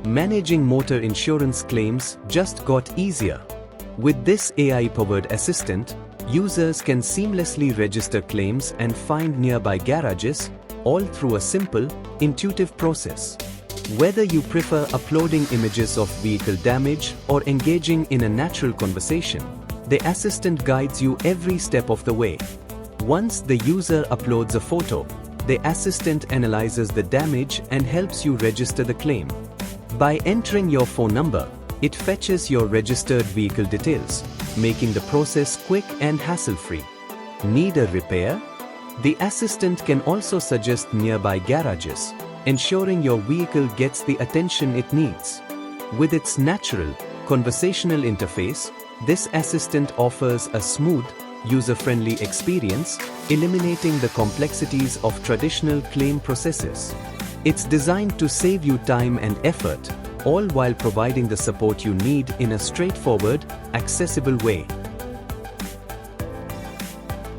Managing motor insurance claims just got easier. With this AI-powered assistant, users can seamlessly register claims and find nearby garages, all through a simple, intuitive process. Whether you prefer uploading images of vehicle damage or engaging in a natural conversation, the assistant guides you every step of the way. Once the user uploads a photo, the assistant analyzes the damage and helps you register the claim. By entering your phone number, it fetches your registered vehicle details, making the process quick and hassle-free. Need a repair? The assistant can also suggest nearby garages, ensuring your vehicle gets the attention it needs. With its natural, conversational interface, this assistant offers a smooth, user-friendly experience, eliminating the complexities of traditional claim processes. It's designed to save you time and effort, all while providing the support you need in a straightforward, accessible way.